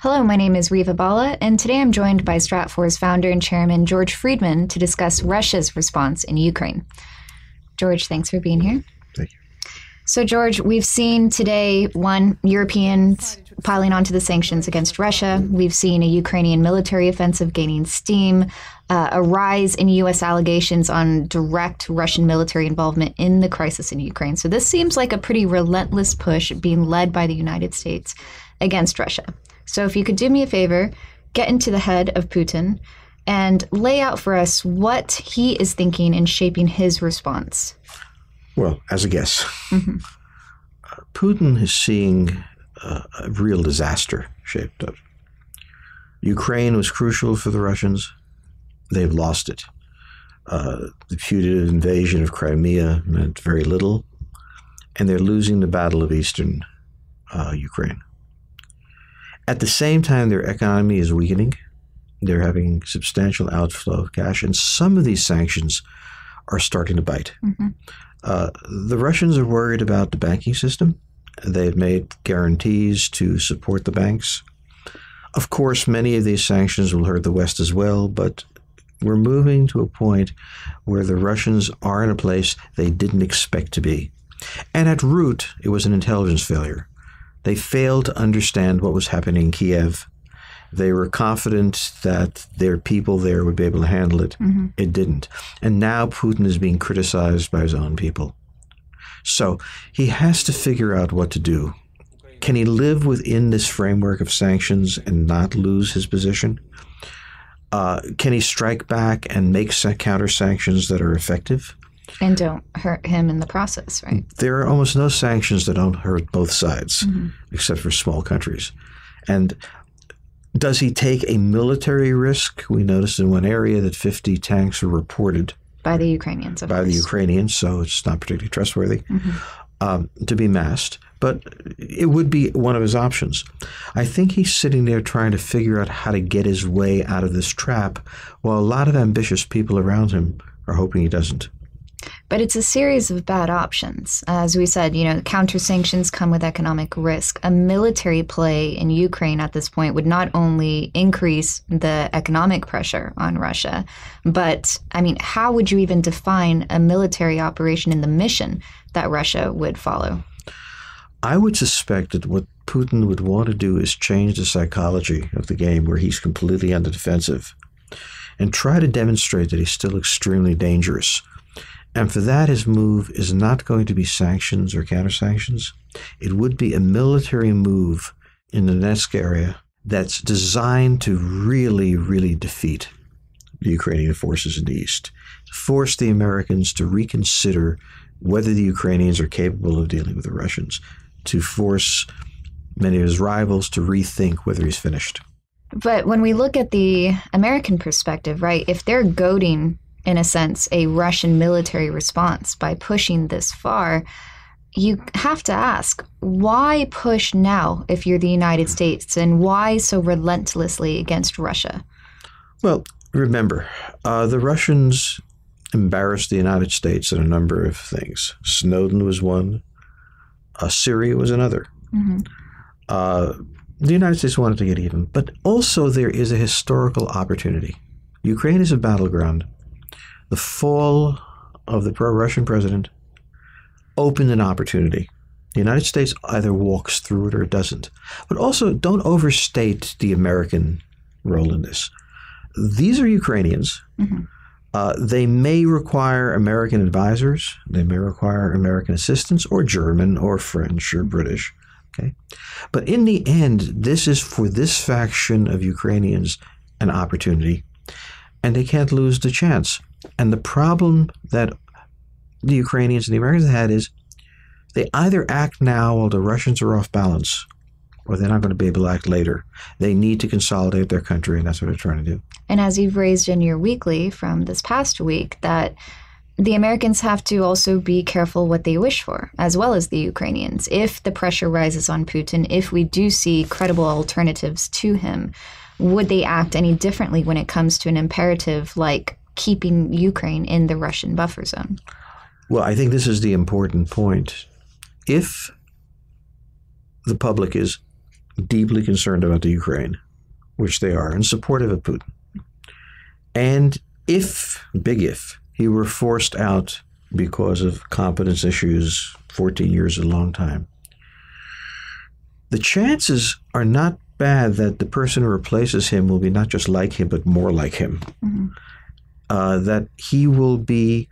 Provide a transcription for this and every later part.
Hello, my name is Reva, Bhalla, and today I'm joined by Stratfor's founder and chairman, George Friedman, to discuss Russia's response in Ukraine. George, thanks for being here. Thank you. So, George, we've seen today, Europeans piling onto the sanctions against Russia. We've seen a Ukrainian military offensive gaining steam, a rise in U.S. allegations on direct Russian military involvement in the crisis in Ukraine. So this seems like a pretty relentless push being led by the United States against Russia. So if you could do me a favor, get into the head of Putin and lay out for us what he is thinking in shaping his response. Well, as a guess, Putin is seeing a real disaster shaped up. Ukraine was crucial for the Russians. They've lost it. The putative invasion of Crimea meant very little, and they're losing the battle of eastern Ukraine. At the same time, their economy is weakening. They're having substantial outflow of cash, and some of these sanctions are starting to bite. The Russians are worried about the banking system. They've made guarantees to support the banks. Of course, many of these sanctions will hurt the West as well, but we're moving to a point where the Russians are in a place they didn't expect to be. And at root, it was an intelligence failure. They failed to understand what was happening in Kiev. They were confident that their people there would be able to handle it. It didn't. And now Putin is being criticized by his own people. So he has to figure out what to do. Can he live within this framework of sanctions and not lose his position? Can he strike back and make counter sanctions that are effective? And don't hurt him in the process, right? There are almost no sanctions that don't hurt both sides, except for small countries. And does he take a military risk? We noticed in one area that 50 tanks were reported by the Ukrainians, of by course. the Ukrainians, so it's not particularly trustworthy, to be massed. But it would be one of his options. I think he's sitting there trying to figure out how to get his way out of this trap, while a lot of ambitious people around him are hoping he doesn't. But it's a series of bad options. As we said, counter-sanctions come with economic risk. A military play in Ukraine at this point would not only increase the economic pressure on Russia, but, how would you even define a military operation in the mission that Russia would follow? I would suspect that what Putin would want to do is change the psychology of the game where he's completely on the defensive and try to demonstrate that he's still extremely dangerous. And for that, his move is not going to be sanctions or counter-sanctions. It would be a military move in the Donetsk area that's designed to really, really defeat the Ukrainian forces in the east, to force the Americans to reconsider whether the Ukrainians are capable of dealing with the Russians, to force many of his rivals to rethink whether he's finished. But when we look at the American perspective, right, if they're goading, in a sense, a Russian military response by pushing this far, you have to ask, why push now if you're the United States, and why so relentlessly against Russia? Well, remember, the Russians embarrassed the United States in a number of things. Snowden was one. Syria was another. The United States wanted to get even, but also there is a historical opportunity. Ukraine is a battleground. The fall of the pro-Russian president opened an opportunity. The United States either walks through it or doesn't. But also, don't overstate the American role in this. These are Ukrainians. They may require American advisors. They may require American assistance, or German, or French, or British. Okay, but in the end, this is for this faction of Ukrainians an opportunity, and they can't lose the chance. And the problem that the Ukrainians and the Americans had is they either act now while the Russians are off balance, or they're not going to be able to act later. They need to consolidate their country, and that's what they're trying to do. And as you've raised in your weekly from this past week, that the Americans have to also be careful what they wish for, as well as the Ukrainians. If the pressure rises on Putin, if we do see credible alternatives to him, would they act any differently when it comes to an imperative like keeping Ukraine in the Russian buffer zone? Well, I think this is the important point. If the public is deeply concerned about the Ukraine, which they are, and supportive of Putin. And if, big if, he were forced out because of competence issues, 14 years is a long time, the chances are not bad that the person who replaces him will be not just like him, but more like him. Mm-hmm. That he will be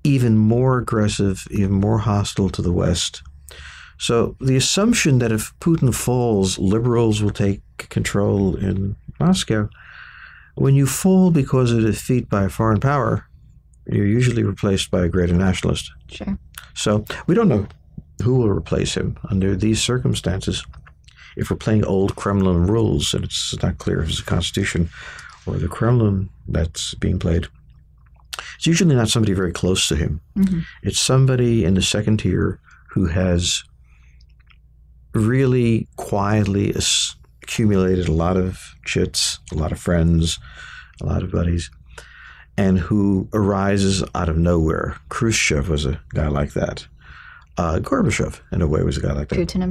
even more aggressive, even more hostile to the West. So the assumption that if Putin falls, liberals will take control in Moscow, when you fall because of defeat by a foreign power, you're usually replaced by a greater nationalist. Sure. So we don't know who will replace him under these circumstances. If we're playing old Kremlin rules, and it's not clear if it's the Constitution or the Kremlin that's being played, it's usually not somebody very close to him. Mm-hmm. It's somebody in the second tier who has really quietly accumulated a lot of chits, a lot of friends, a lot of buddies, and who arises out of nowhere. Khrushchev was a guy like that. Gorbachev, in a way, was a guy like that. Putin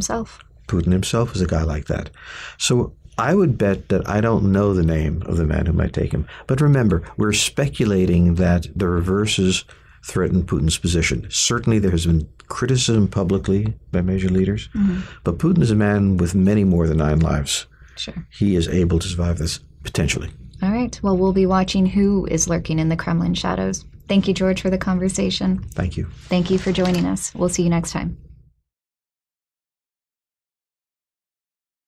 himself was a guy like that. So I would bet that I don't know the name of the man who might take him. But remember, we're speculating that the reverses threaten Putin's position. Certainly there has been criticism publicly by major leaders, but Putin is a man with many more than 9 lives. Sure. He is able to survive this, potentially. All right. Well, we'll be watching who is lurking in the Kremlin shadows. Thank you, George, for the conversation. Thank you. Thank you for joining us. We'll see you next time.